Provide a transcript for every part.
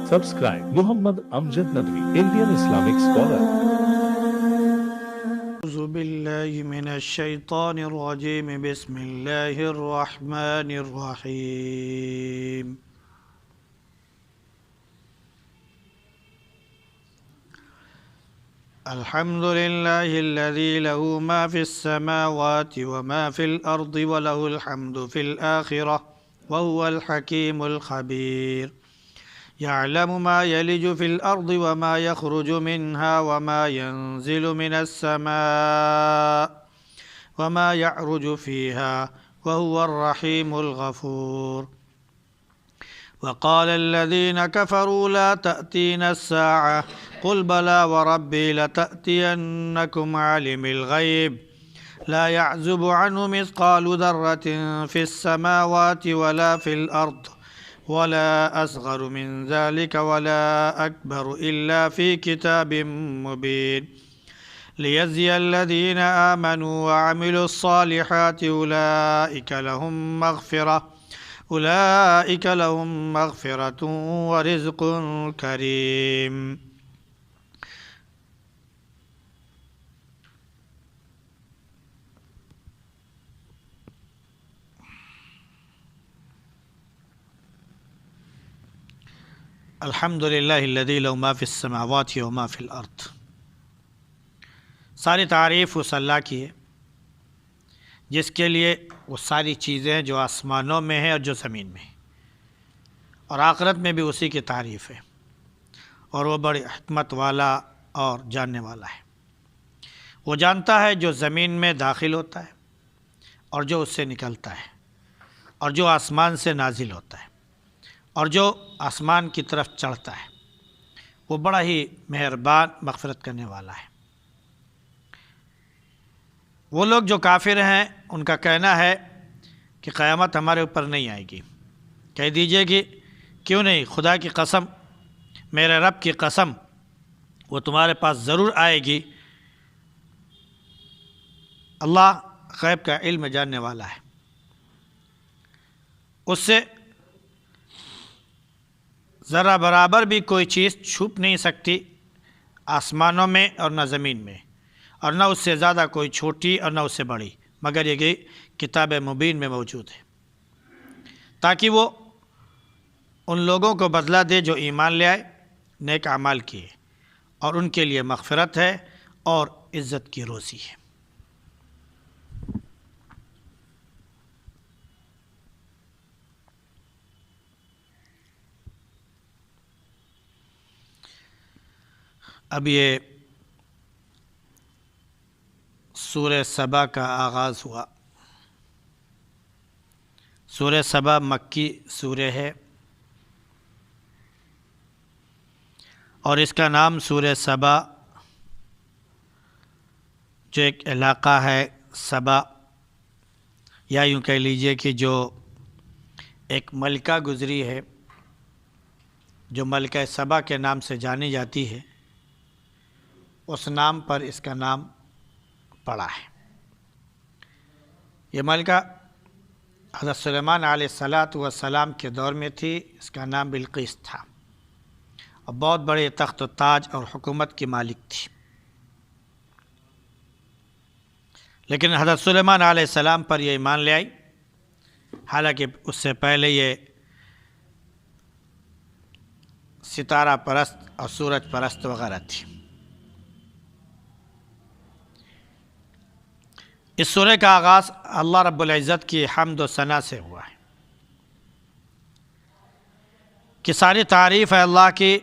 Subscribe Muhammad Amjad Nadwi, Indian Islamic scholar. أعوذ بالله من الشيطان الرجيم بسم الله الرحمن الرحيم الحمد لله الذي له ما في السماوات وما في الأرض وله الحمد في الآخرة وهو الحكيم الخبير يعلم ما يلج في الأرض وما يخرج منها وما ينزل من السماء وما يعرج فيها وهو الرحيم الغفور وقال الذين كفروا لا تأتينا الساعة قل بلى وربي لتأتينكم عالم الغيب لا يعزب عنه مثقال ذرة في السماوات ولا في الأرض ولا أصغر من ذلك ولا أكبر إلا في كتاب مبين ليجزي الذين آمنوا وعملوا الصالحات أولئك لهم مغفرة ورزق كريم. الحمد للہ الذی له ما فی السماوات وما فی الارض. ساری تعریف اس اللہ کی ہے جس کے لیے وہ ساری چیزیں ہیں جو آسمانوں میں ہیں اور جو زمین میں ہیں، اور آخرت میں بھی اسی کی تعریف ہے، اور وہ بڑی حکمت والا اور جاننے والا ہے. وہ جانتا ہے جو زمین میں داخل ہوتا ہے اور جو اس سے نکلتا ہے، اور جو آسمان سے نازل ہوتا ہے اور جو آسمان کی طرف چڑھتا ہے. وہ بڑا ہی مہربان مغفرت کرنے والا ہے. وہ لوگ جو کافر ہیں ان کا کہنا ہے کہ قیامت ہمارے اوپر نہیں آئے گی. کہہ دیجئے کہ کیوں نہیں، خدا کی قسم، میرے رب کی قسم، وہ تمہارے پاس ضرور آئے گی. اللہ غیب کا علم جاننے والا ہے، اس سے ذرا برابر بھی کوئی چیز چھپ نہیں سکتی آسمانوں میں اور نہ زمین میں، اور نہ اس سے زیادہ کوئی چھوٹی اور نہ اس سے بڑی، مگر یہ کہ کتاب مبین میں موجود ہے، تاکہ وہ ان لوگوں کو بدلہ دے جو ایمان لے آئے، نیک اعمال کیے، اور ان کے لیے مغفرت ہے اور عزت کی روزی ہے. اب یہ سورہ سبا کا آغاز ہوا. سورہ سبا مکی سورہ ہے، اور اس کا نام سورہ سبا، جو ایک علاقہ ہے سبا، یا یوں کہہ لیجئے کہ جو ایک ملکہ گزری ہے جو ملکہ سبا کے نام سے جانی جاتی ہے، اس نام پر اس کا نام پڑا ہے. یہ ملکہ حضرت سلیمان علیہ السلام کے دور میں تھی. اس کا نام بلقیس تھا، اور بہت بڑے تخت و تاج اور حکومت کی مالک تھی. لیکن حضرت سلیمان علیہ السلام پر یہ ایمان لے آئی، حالانکہ اس سے پہلے یہ ستارہ پرست اور سورج پرست وغیرہ تھی. اس سورہ کا آغاز اللہ رب العزت کی حمد و ثنا سے ہوا ہے کہ ساری تعریف ہے اللہ کی،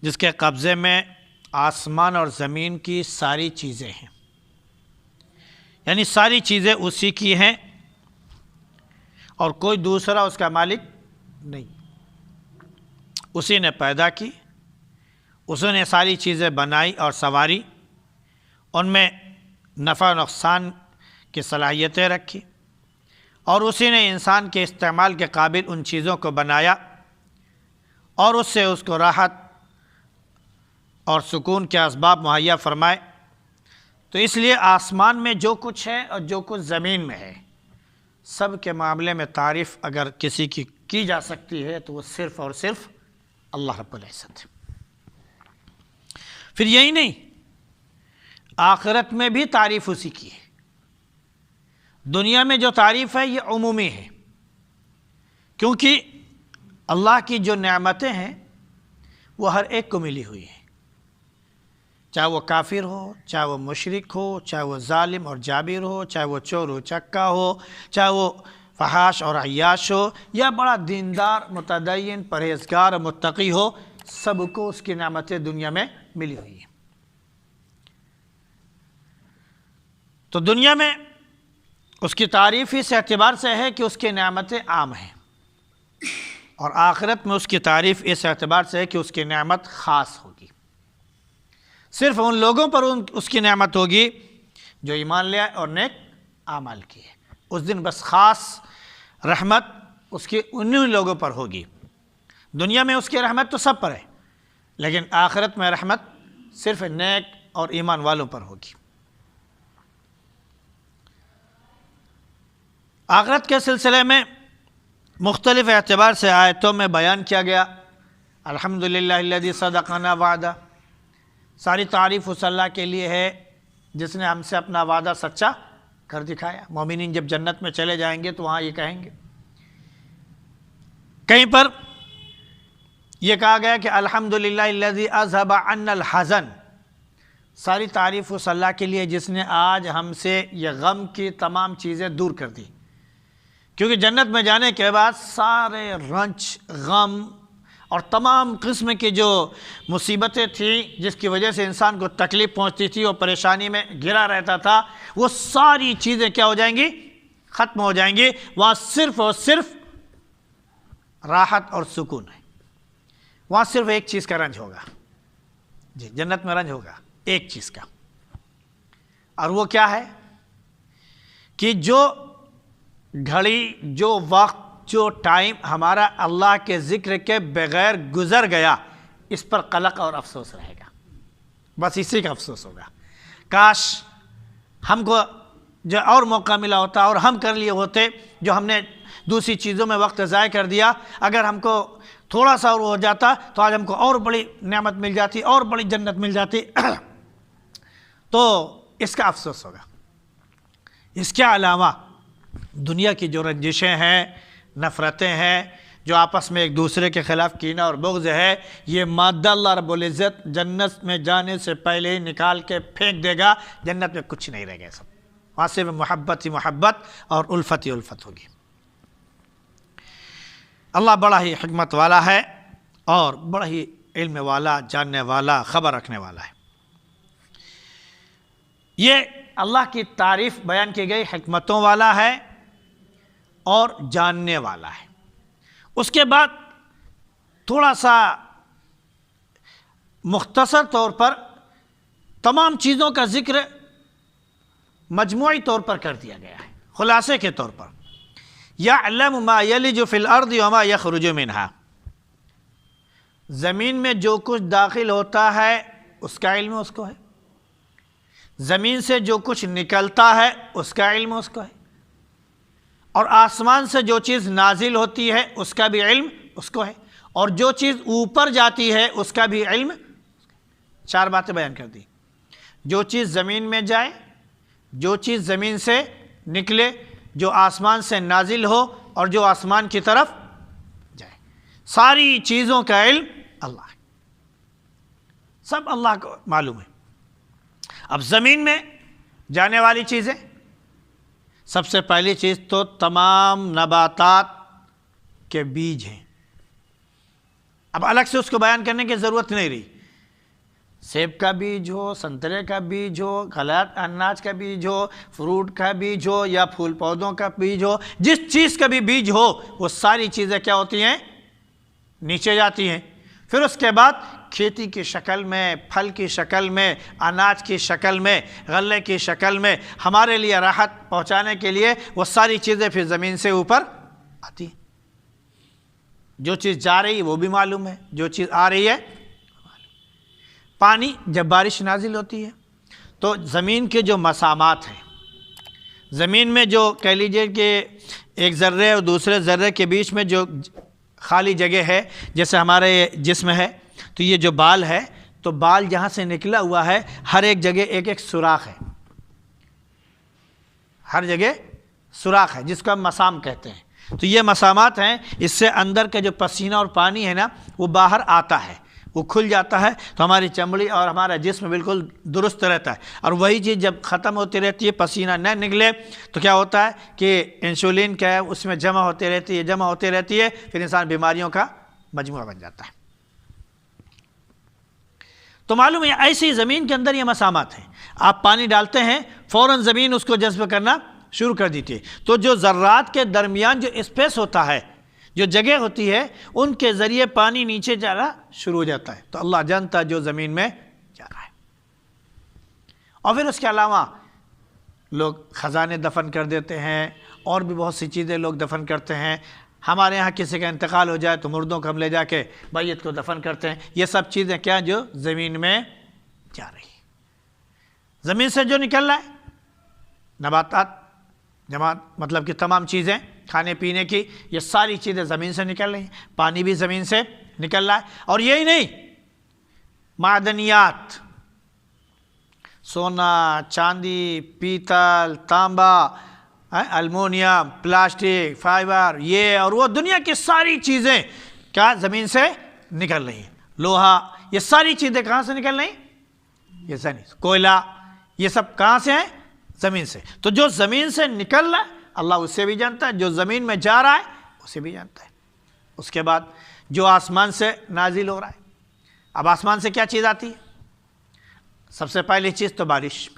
جس کے قبضے میں آسمان اور زمین کی ساری چیزیں ہیں. یعنی ساری چیزیں اسی کی ہیں اور کوئی دوسرا اس کا مالک نہیں. اسی نے پیدا کی، اسی نے ساری چیزیں بنائی اور سنواری، ان میں نفع و نقصان کی صلاحیتیں رکھی، اور اسی نے انسان کے استعمال کے قابل ان چیزوں کو بنایا اور اس سے اس کو راحت اور سکون کے اسباب مہیا فرمائے. تو اس لیے آسمان میں جو کچھ ہے اور جو کچھ زمین میں ہے، سب کے معاملے میں تعریف اگر کسی کی کی جا سکتی ہے تو وہ صرف اور صرف اللہ رب العزت ہے۔ پھر یہی نہیں، آخرت میں بھی تعریف اسی کی ہے۔ دنیا میں جو تعریف ہے یہ عمومی ہے، کیونکہ اللہ کی جو نعمتیں ہیں وہ ہر ایک کو ملی ہوئی ہیں، چاہے وہ کافر ہو، چاہے وہ مشرک ہو، چاہے وہ ظالم اور جابر ہو، چاہے وہ چور و چکا ہو، چاہے وہ فحاش اور عیاش ہو، یا بڑا دیندار متدین پرہیزگار اور متقی ہو، سب کو اس کی نعمتیں دنیا میں ملی ہوئی ہیں۔ تو دنیا میں اس کی تعریف اس اعتبار سے ہے کہ اس کی نعمتیں عام ہیں، اور آخرت میں اس کی تعریف اس اعتبار سے ہے کہ اس کی نعمت خاص ہوگی۔ صرف ان لوگوں پر اس کی نعمت ہوگی جو ایمان لے آئے اور نیک اعمال کیے۔ اس دن بس خاص رحمت اس کی انہی لوگوں پر ہوگی۔ دنیا میں اس کی رحمت تو سب پر ہے، لیکن آخرت میں رحمت صرف نیک اور ایمان والوں پر ہوگی۔ آخرت کے سلسلے میں مختلف اعتبار سے آیتوں میں بیان کیا گیا۔ الحمدللہ الذی صدقنا وعدہ، ساری تعریف اس اللہ کے لیے ہے جس نے ہم سے اپنا وعدہ سچا کر دکھایا۔ مومنین جب جنت میں چلے جائیں گے تو وہاں یہ کہیں گے۔ کہیں پر یہ کہا گیا کہ الحمدللہ الذی اذھب عنا الحزن، ساری تعریف اس اللہ کے لیے جس نے آج ہم سے یہ غم کی تمام چیزیں دور کر دی، کیونکہ جنت میں جانے کے بعد سارے رنج، غم اور تمام قسم کی جو مصیبتیں تھیں جس کی وجہ سے انسان کو تکلیف پہنچتی تھی اور پریشانی میں گھرا رہتا تھا، وہ ساری چیزیں کیا ہو جائیں گی؟ ختم ہو جائیں گی۔ وہاں صرف اور صرف راحت اور سکون ہے۔ وہاں صرف ایک چیز کا رنج ہوگا، جی جنت میں رنج ہوگا ایک چیز کا، اور وہ کیا ہے کہ جو گھڑی، جو وقت، جو ٹائم ہمارا اللہ کے ذکر کے بغیر گزر گیا، اس پر قلق اور افسوس رہے گا۔ بس اسی کا افسوس ہوگا، کاش ہم کو جو اور موقع ملا ہوتا اور ہم کر لیے ہوتے، جو ہم نے دوسری چیزوں میں وقت ضائع کر دیا، اگر ہم کو تھوڑا سا اور ہو جاتا تو آج ہم کو اور بڑی نعمت مل جاتی، اور بڑی جنت مل جاتی، تو اس کا افسوس ہوگا۔ اس کے علاوہ دنیا کی جو رنجشیں ہیں، نفرتیں ہیں، جو آپس میں ایک دوسرے کے خلاف کینہ اور بغض ہے، یہ مادہ اللہ رب العزت جنت میں جانے سے پہلے ہی نکال کے پھینک دے گا۔ جنت میں کچھ نہیں رہ گیا، سب وہاں صرف محبت ہی محبت اور الفت ہی الفت ہوگی۔ اللہ بڑا ہی حکمت والا ہے اور بڑا ہی علم والا، جاننے والا، خبر رکھنے والا ہے۔ یہ اللہ کی تعریف بیان کی گئی، حکمتوں والا ہے اور جاننے والا ہے۔ اس کے بعد تھوڑا سا مختصر طور پر تمام چیزوں کا ذکر مجموعی طور پر کر دیا گیا ہے، خلاصے کے طور پر۔ یعلم ما یلج فی الارض وما یخرج منہا، زمین میں جو کچھ داخل ہوتا ہے اس کا علم اس کو ہے، زمین سے جو کچھ نکلتا ہے اس کا علم اس کو ہے، اور آسمان سے جو چیز نازل ہوتی ہے اس کا بھی علم اس کو ہے، اور جو چیز اوپر جاتی ہے اس کا بھی علم۔ چار باتیں بیان کر دی، جو چیز زمین میں جائے، جو چیز زمین سے نکلے، جو آسمان سے نازل ہو اور جو آسمان کی طرف جائے، ساری چیزوں کا علم اللہ ہے، سب اللہ کو معلوم ہے۔ اب زمین میں جانے والی چیزیں، سب سے پہلی چیز تو تمام نباتات کے بیج ہیں۔ اب الگ سے اس کو بیان کرنے کی ضرورت نہیں رہی، سیب کا بیج ہو، سنترے کا بیج ہو، غلط اناج کا بیج ہو، فروٹ کا بیج ہو، یا پھول پودوں کا بیج ہو، جس چیز کا بھی بیج ہو وہ ساری چیزیں کیا ہوتی ہیں؟ نیچے جاتی ہیں۔ پھر اس کے بعد کھیتی کی شکل میں، پھل کی شکل میں، اناج کی شکل میں، غلے کی شکل میں ہمارے لیے راحت پہنچانے کے لیے وہ ساری چیزیں پھر زمین سے اوپر آتی ہیں۔ جو چیز جا رہی ہے وہ بھی معلوم ہے، جو چیز آ رہی ہے۔ پانی جب بارش نازل ہوتی ہے تو زمین کے جو مسامات ہیں، زمین میں جو کہہ لیجیے کہ ایک ذرے اور دوسرے ذرے کے بیچ میں جو خالی جگہ ہے جیسے ہمارے جسم ہے، تو یہ جو بال ہے تو بال جہاں سے نکلا ہوا ہے ہر ایک جگہ ایک ایک سوراخ ہے، ہر جگہ سوراخ ہے جس کو ہم مسام کہتے ہیں۔ تو یہ مسامات ہیں، اس سے اندر کا جو پسینہ اور پانی ہے نا وہ باہر آتا ہے، وہ کھل جاتا ہے، تو ہماری چمڑی اور ہمارا جسم بالکل درست رہتا ہے۔ اور وہی چیز جب ختم ہوتی رہتی ہے، پسینہ نہ نکلے تو کیا ہوتا ہے کہ انسولین کیا ہے اس میں جمع ہوتی رہتی ہے، پھر انسان بیماریوں کا مجموعہ بن جاتا ہے۔ تو معلوم ہے ایسی زمین کے اندر یہ مسامات ہیں، آپ پانی ڈالتے ہیں فوراً زمین اس کو جذب کرنا شروع کر دیتی ہے۔ تو جو ذرات کے درمیان جو اسپیس ہوتا ہے، جو جگہ ہوتی ہے، ان کے ذریعے پانی نیچے جانا شروع ہو جاتا ہے۔ تو اللہ جانتا ہے جو زمین میں جا رہا ہے۔ اور پھر اس کے علاوہ لوگ خزانے دفن کر دیتے ہیں، اور بھی بہت سی چیزیں لوگ دفن کرتے ہیں۔ ہمارے یہاں کسی کا انتقال ہو جائے تو مردوں کو ہم لے جا کے میت کو دفن کرتے ہیں۔ یہ سب چیزیں کیا جو زمین میں جا رہی ہیں، زمین سے جو نکل رہا ہے، نباتات جماعت مطلب کہ تمام چیزیں کھانے پینے کی، یہ ساری چیزیں زمین سے نکل رہی ہیں، پانی بھی زمین سے نکل رہا ہے۔ اور یہی نہیں، معدنیات، سونا، چاندی، پیتل، تانبا، المونیم، پلاسٹک، فائبر، یہ اور وہ دنیا کی ساری چیزیں کیا زمین سے نکل رہی ہیں۔ لوہا، یہ ساری چیزیں کہاں سے نکل رہی ہیں؟ یہ زمین سے۔ کوئلہ، یہ سب کہاں سے ہیں؟ زمین سے۔ تو جو زمین سے نکل رہا ہے اللہ اسے بھی جانتا ہے، جو زمین میں جا رہا ہے اسے بھی جانتا ہے۔ اس کے بعد جو آسمان سے نازل ہو رہا ہے، اب آسمان سے کیا چیز آتی ہے؟ سب سے پہلی چیز تو بارش،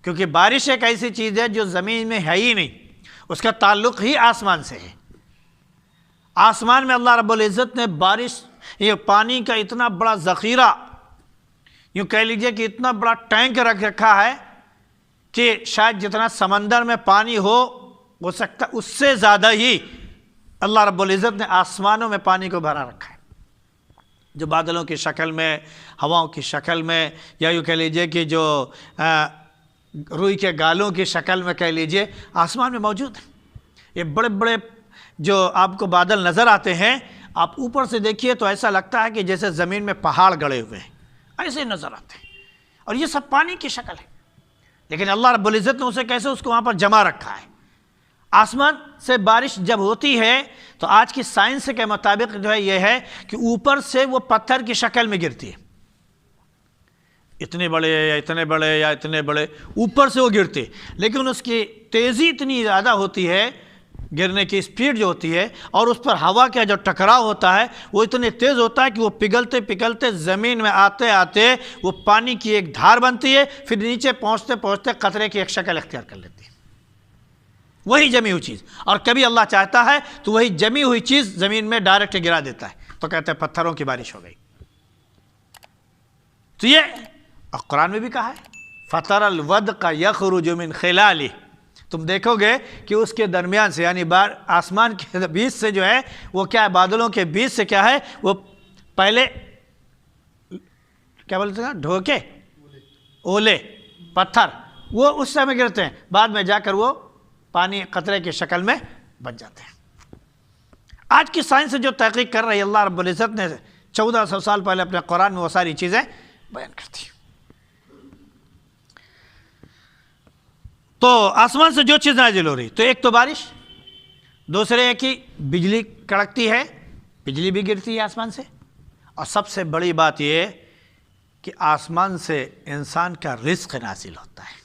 کیونکہ بارش ایک ایسی چیز ہے جو زمین میں ہے ہی نہیں، اس کا تعلق ہی آسمان سے ہے۔ آسمان میں اللہ رب العزت نے بارش، یہ پانی کا اتنا بڑا ذخیرہ، یوں کہہ لیجئے کہ اتنا بڑا ٹینک رکھ رکھا ہے کہ شاید جتنا سمندر میں پانی ہو سکتا اس سے زیادہ ہی اللہ رب العزت نے آسمانوں میں پانی کو بھرا رکھا ہے، جو بادلوں کی شکل میں، ہواؤں کی شکل میں، یا یوں کہہ لیجئے کہ جو روئی کے گالوں کی شکل میں کہہ لیجئے آسمان میں موجود ہے۔ یہ بڑے بڑے جو آپ کو بادل نظر آتے ہیں، آپ اوپر سے دیکھیے تو ایسا لگتا ہے کہ جیسے زمین میں پہاڑ گڑے ہوئے ہیں، ایسے نظر آتے ہیں، اور یہ سب پانی کی شکل ہے۔ لیکن اللہ رب العزت نے اسے کیسے اس کو وہاں پر جمع رکھا ہے۔ آسمان سے بارش جب ہوتی ہے تو آج کی سائنس کے مطابق جو ہے یہ ہے کہ اوپر سے وہ پتھر کی شکل میں گرتی ہے، اتنے بڑے یا اتنے بڑے یا اتنے بڑے اوپر سے وہ گرتے، لیکن اس کی تیزی اتنی زیادہ ہوتی ہے، گرنے کی سپیڈ جو ہوتی ہے، اور اس پر ہوا کا جو ٹکراؤ ہوتا ہے وہ اتنے تیز ہوتا ہے کہ وہ پگھلتے پگھلتے زمین میں آتے آتے وہ پانی کی ایک دھار بنتی ہے، پھر نیچے پہنچتے پہنچتے قطرے کی ایک شکل اختیار کر لیتی ہے، وہی جمی ہوئی چیز۔ اور کبھی اللہ چاہتا ہے تو وہی جمی ہوئی چیز زمین میں ڈائریکٹ گرا دیتا ہے، تو کہتے ہیں پتھروں کی بارش ہو گئی۔ تو یہ قرآن میں بھی کہا ہے فَتَرَ الْوَدْقَ يَخْرُجُ مِنْ خِلَالِهِ، تم دیکھو گے کہ اس کے درمیان سے، یعنی آسمان کے بیچ سے جو ہے وہ کیا ہے، بادلوں کے بیچ سے کیا ہے، وہ پہلے کیا بولتے ہیں ڈھوکے، اولے، پتھر، وہ اس سمے گرتے ہیں، بعد میں جا کر وہ پانی قطرے کی شکل میں بن جاتے ہیں۔ آج کی سائنس جو تحقیق کر رہی ہے، اللہ رب العزت نے 1400 سال پہلے اپنے قرآن میں وہ ساری چیزیں بیان کرتی ہیں۔ تو آسمان سے جو چیز نازل ہو رہی، تو ایک تو بارش، دوسرے ہے کہ بجلی کڑکتی ہے، بجلی بھی گرتی ہے آسمان سے، اور سب سے بڑی بات یہ کہ آسمان سے انسان کا رزق نازل ہوتا ہے۔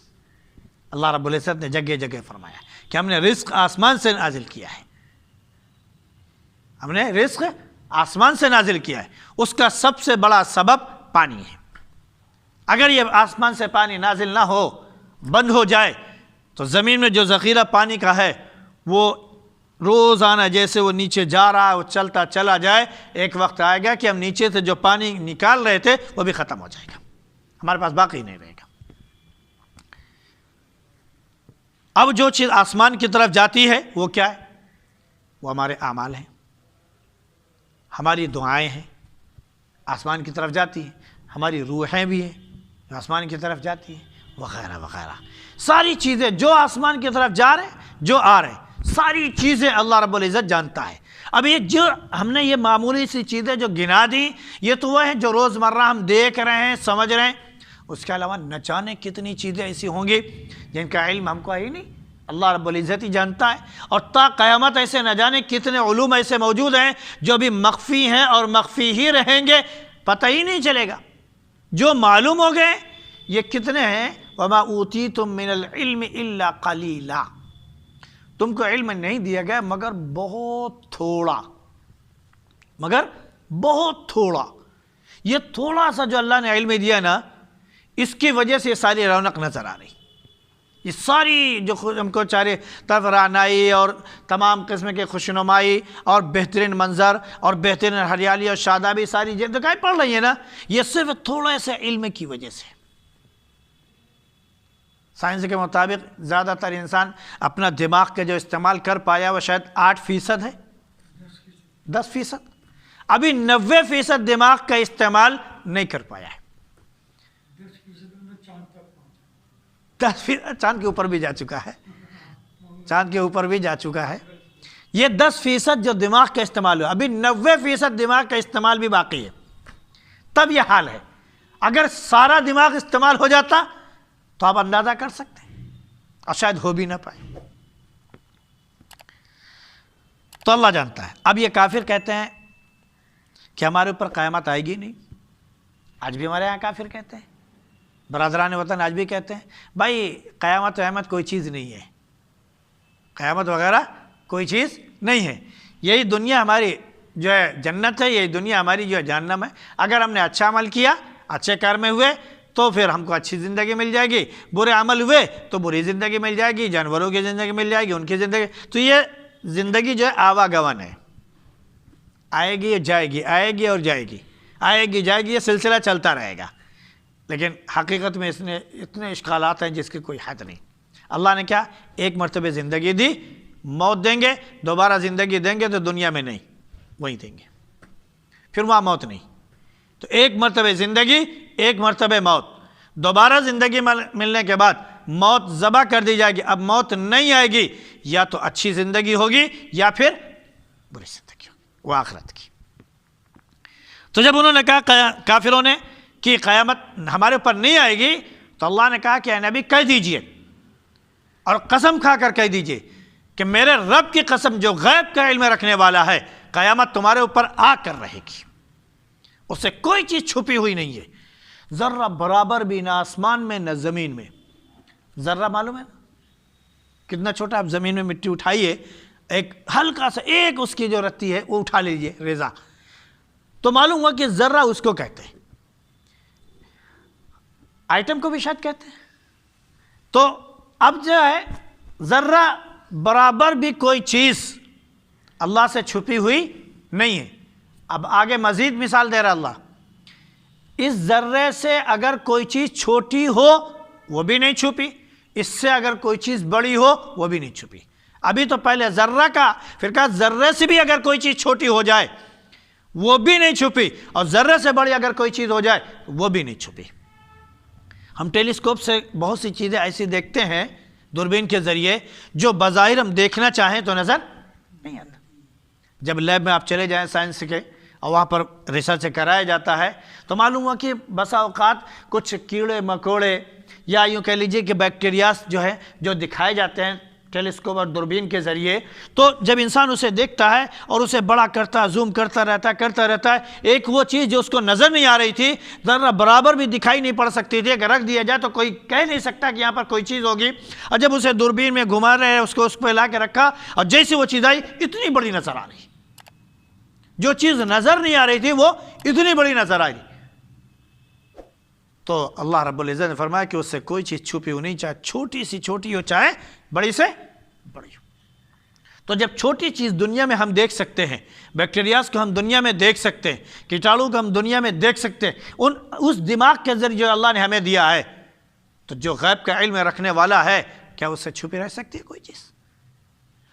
اللہ رب العزت نے جگہ جگہ فرمایا کہ ہم نے رزق آسمان سے نازل کیا ہے، ہم نے رزق آسمان سے نازل کیا ہے، اس کا سب سے بڑا سبب پانی ہے۔ اگر یہ آسمان سے پانی نازل نہ ہو، بند ہو جائے، تو زمین میں جو ذخیرہ پانی کا ہے وہ روزانہ جیسے وہ نیچے جا رہا ہے وہ چلتا چلا جائے، ایک وقت آئے گا کہ ہم نیچے سے جو پانی نکال رہے تھے وہ بھی ختم ہو جائے گا، ہمارے پاس باقی نہیں رہے گا۔ اب جو چیز آسمان کی طرف جاتی ہے وہ کیا ہے؟ وہ ہمارے اعمال ہیں، ہماری دعائیں ہیں، آسمان کی طرف جاتی ہیں، ہماری روحیں بھی ہیں جو آسمان کی طرف جاتی ہیں، وغیرہ وغیرہ۔ ساری چیزیں جو آسمان کی طرف جا رہے ہیں، جو آ رہے ہیں، ساری چیزیں اللہ رب العزت جانتا ہے۔ اب یہ جو ہم نے یہ معمولی سی چیزیں جو گنا دی، یہ تو وہ ہیں جو روزمرہ ہم دیکھ رہے ہیں، سمجھ رہے ہیں۔ اس کے علاوہ نہ جانے کتنی چیزیں ایسی ہوں گی جن کا علم ہم کو ہے ہی نہیں، اللہ رب العزت ہی جانتا ہے۔ اور تا قیامت ایسے نہ جانے کتنے علوم ایسے موجود ہیں جو بھی مخفی ہیں اور مخفی ہی رہیں گے، پتہ ہی نہیں چلے گا۔ جو معلوم ہو گئے یہ کتنے ہیں، وَمَا أُوتِيتُم مِّنَ الْعِلْمِ إِلَّا قَلِيلًا، تم کو علم نہیں دیا گیا مگر بہت تھوڑا، مگر بہت تھوڑا۔ یہ تھوڑا سا جو اللہ نے علم دیا نا، اس کی وجہ سے یہ ساری رونق نظر آ رہی، یہ ساری جو ہم کو چارے طرف رعنائی اور تمام قسم کے خوشنمائی اور بہترین منظر اور بہترین ہریالی اور شادابی ساری دکھائی پڑ رہی ہیں نا، یہ صرف تھوڑے سے علم کی وجہ سے۔ سائنس کے مطابق زیادہ تر انسان اپنا دماغ کا جو استعمال کر پایا وہ شاید 8% ہے، 10%، ابھی 90% دماغ کا استعمال نہیں کر پایا ہے۔ 10% چاند کے اوپر بھی جا چکا ہے، چاند کے اوپر بھی جا چکا ہے۔ یہ 10% جو دماغ کا استعمال ہوا، ابھی 90% دماغ کا استعمال بھی باقی ہے، تب یہ حال ہے۔ اگر سارا دماغ استعمال ہو جاتا تو آپ اندازہ کر سکتے ہیں، اور شاید ہو بھی نہ پائے۔ تو اللہ جانتا ہے۔ اب یہ کافر کہتے ہیں کہ ہمارے اوپر قیامت آئے گی نہیں، آج بھی ہمارے یہاں کافر کہتے ہیں، برادران وطن آج بھی کہتے ہیں بھائی قیامت وحمت کوئی چیز نہیں ہے، قیامت وغیرہ کوئی چیز نہیں ہے، یہی دنیا ہماری جو ہے جنت ہے، یہی دنیا ہماری جو ہے جہنم ہے۔ اگر ہم نے اچھا عمل کیا، اچھے کار میں ہوئے تو پھر ہم کو اچھی زندگی مل جائے گی، برے عمل ہوئے تو بری زندگی مل جائے گی، جانوروں کی زندگی مل جائے گی، ان کی زندگی۔ تو یہ زندگی جو ہے آواگمن ہے، آئے گی اور جائے گی، آئے گی اور جائے گی، آئے گی جائے گی، یہ سلسلہ چلتا رہے گا۔ لیکن حقیقت میں اس نے اتنے اشکالات ہیں جس کی کوئی حد نہیں۔ اللہ نے کیا ایک مرتبہ زندگی دی، موت دیں گے، دوبارہ زندگی دیں گے تو دنیا میں نہیں، وہیں دیں گے، پھر وہاں موت نہیں۔ تو ایک مرتبہ زندگی، ایک مرتبہ موت، دوبارہ زندگی ملنے کے بعد موت ذبح کر دی جائے گی۔ اب موت نہیں آئے گی، یا تو اچھی زندگی ہوگی یا پھر بری زندگی ہوگی، وہ آخرت کی۔ تو جب انہوں نے کہا کافروں نے کہ قیامت ہمارے اوپر نہیں آئے گی، تو اللہ نے کہا کہ اے نبی کہہ دیجئے اور قسم کھا کر کہہ دیجئے کہ میرے رب کی قسم جو غیب کا علم رکھنے والا ہے، قیامت تمہارے اوپر آ کر رہے گی، اس سے کوئی چیز چھپی ہوئی نہیں ہے، ذرہ برابر بھی نہ آسمان میں نہ زمین میں۔ ذرہ معلوم ہے کتنا چھوٹا؟ آپ زمین میں مٹی اٹھائیے، ایک ہلکا سا ایک اس کی جو رتی ہے وہ اٹھا لیجئے ریزہ، تو معلوم ہوا کہ ذرہ اس کو کہتے ہیں، آئٹم کو بھی شاید کہتے ہیں۔ تو اب جو ہے ذرہ برابر بھی کوئی چیز اللہ سے چھپی ہوئی نہیں ہے۔ اب آگے مزید مثال دے رہا اللہ، اس ذرے سے اگر کوئی چیز چھوٹی ہو وہ بھی نہیں چھپی، اس سے اگر کوئی چیز بڑی ہو وہ بھی نہیں چھپی۔ ابھی تو پہلے ذرہ کا، پھر کہا ذرے سے بھی اگر کوئی چیز چھوٹی ہو جائے وہ بھی نہیں چھپی، اور ذرے سے بڑی اگر کوئی چیز ہو جائے وہ بھی نہیں چھپی۔ ہم ٹیلیسکوپ سے بہت سی چیزیں ایسی دیکھتے ہیں دوربین کے ذریعے جو بظاہر ہم دیکھنا چاہیں تو نظر نہیں آتا۔ جب لیب میں آپ چلے جائیں سائنس کے اور وہاں پر ریسرچ کرایا جاتا ہے تو معلوم ہوا کہ بسا اوقات کچھ کیڑے مکوڑے یا یوں کہہ لیجئے کہ بیکٹیریاز جو ہے جو دکھائے جاتے ہیں ٹیلیسکوپ اور دوربین کے ذریعے، تو جب انسان اسے دیکھتا ہے اور اسے بڑا کرتا زوم کرتا رہتا ہے، ایک وہ چیز جو اس کو نظر نہیں آ رہی تھی، ذرا برابر بھی دکھائی نہیں پڑ سکتی تھی، اگر رکھ دیا جائے تو کوئی کہہ نہیں سکتا کہ یہاں پر کوئی چیز ہوگی، اور جب اسے دوربین میں گھما رہے اس کو اس پہ لا کے رکھا اور جیسے وہ چیز آئی اتنی بڑی نظر آ رہی، جو چیز نظر نہیں آ رہی تھی وہ اتنی بڑی نظر آ رہی۔ تو اللہ رب العزت نے فرمایا کہ اس سے کوئی چیز چھپی ہو نہیں، چاہے چھوٹی سی چھوٹی ہو چاہے بڑی سے بڑی ہو۔ تو جب چھوٹی چیز دنیا میں ہم دیکھ سکتے ہیں، بیکٹیریاز کو ہم دنیا میں دیکھ سکتے ہیں، کیٹاڑو کو ہم دنیا میں دیکھ سکتے ہیں، اس دماغ کے ذریعے جو اللہ نے ہمیں دیا ہے، تو جو غیب کا علم رکھنے والا ہے کیا اس سے چھپی رہ سکتی ہے کوئی چیز؟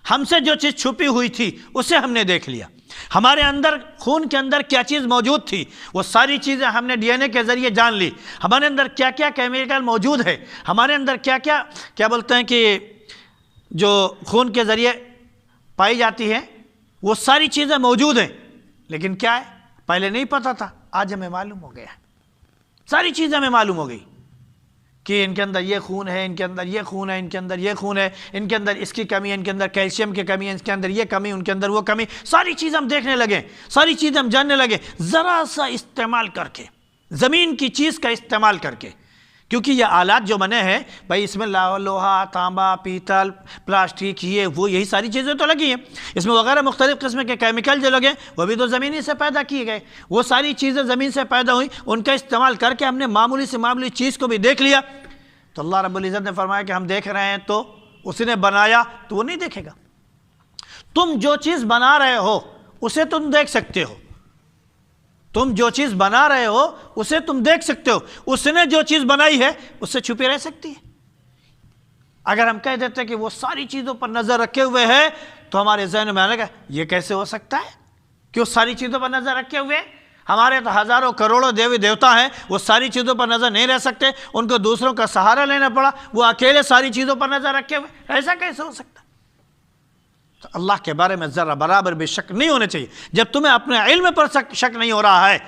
ہم سے جو چیز چھپی ہوئی تھی اسے ہم نے دیکھ لیا، ہمارے اندر خون کے اندر کیا چیز موجود تھی وہ ساری چیزیں ہم نے ڈی این اے کے ذریعے جان لی، ہمارے اندر کیا کیا کیمیکل موجود ہے، ہمارے اندر کیا بولتے ہیں کہ جو خون کے ذریعے پائی جاتی ہیں، وہ ساری چیزیں موجود ہیں، لیکن کیا ہے پہلے نہیں پتہ تھا، آج ہمیں معلوم ہو گیا، ساری چیزیں ہمیں معلوم ہو گئی کہ ان کے اندر یہ خون ہے، ان کے اندر یہ خون ہے، ان کے اندر یہ خون ہے، ان کے اندر اس کی کمی ہے، ان کے اندر کیلشیم کی کمی ہے، ان کے اندر یہ کمی، ان کے اندر وہ کمی، ساری چیزیں ہم دیکھنے لگے، ساری چیزیں ہم جاننے لگے، ذرا سا استعمال کر کے، زمین کی چیز کا استعمال کر کے، کیونکہ یہ آلات جو بنے ہیں بھائی اس میں لوہا، تانبا، پیتل، پلاسٹک، یہ وہ یہی ساری چیزیں تو لگی ہیں، اس میں وغیرہ مختلف قسم کے کیمیکل جو لگے وہ بھی تو زمینی سے پیدا کیے گئے، وہ ساری چیزیں زمین سے پیدا ہوئی، ان کا استعمال کر کے ہم نے معمولی سے معمولی چیز کو بھی دیکھ لیا، تو اللہ رب العزت نے فرمایا کہ ہم دیکھ رہے ہیں تو اس نے بنایا تو وہ نہیں دیکھے گا، تم جو چیز بنا رہے ہو اسے تم دیکھ سکتے ہو، تم جو چیز بنا رہے ہو اسے تم دیکھ سکتے ہو، اس نے جو چیز بنائی ہے اس سے چھپی رہ سکتی ہے؟ اگر ہم کہہ دیتے کہ وہ ساری چیزوں پر نظر رکھے ہوئے ہے تو ہمارے ذہن میں آنے گا یہ کیسے ہو سکتا ہے کہ وہ ساری چیزوں پر نظر رکھے ہوئے ہیں؟ ہمارے تو ہزاروں کروڑوں دیوی دیوتا ہیں، وہ ساری چیزوں پر نظر نہیں رہ سکتے، ان کو دوسروں کا سہارا لینا پڑا، وہ اکیلے ساری چیزوں پر نظر رکھے ہوئے، ایسا کیسے ہو سکتا؟ تو اللہ کے بارے میں ذرا برابر بھی شک نہیں ہونے چاہیے۔ جب تمہیں اپنے علم پر شک نہیں ہو رہا ہے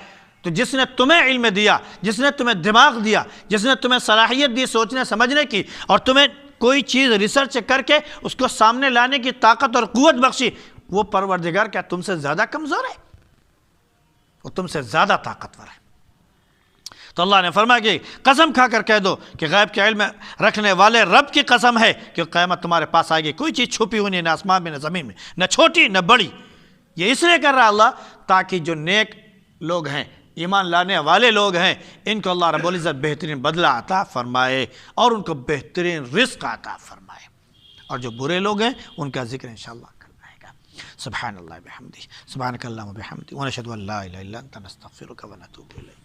تو جس نے تمہیں علم دیا، جس نے تمہیں دماغ دیا، جس نے تمہیں صلاحیت دی سوچنے سمجھنے کی، اور تمہیں کوئی چیز ریسرچ کر کے اس کو سامنے لانے کی طاقت اور قوت بخشی، وہ پروردگار کیا تم سے زیادہ کمزور ہے؟ وہ تم سے زیادہ طاقتور ہے۔ تو اللہ نے فرمایا کہ قسم کھا کر کہہ دو کہ غیب کے علم رکھنے والے رب کی قسم ہے کہ قیامت تمہارے پاس آئے گی، کوئی چیز چھپی ہوئی نہیں، نہ آسمان میں نہ زمین میں، نہ چھوٹی نہ بڑی۔ یہ اس لیے کر رہا اللہ تاکہ جو نیک لوگ ہیں، ایمان لانے والے لوگ ہیں، ان کو اللہ رب العزت بہترین بدلہ عطا فرمائے اور ان کو بہترین رزق عطا فرمائے، اور جو برے لوگ ہیں ان کا ذکر انشاءاللہ کرنا ہے گا۔ سبحان اللہ بحمدہ، سبحانک اللہم وبحمدک، ونشہد ان لا الہ الا انت، نستغفرک ونتوب الیک۔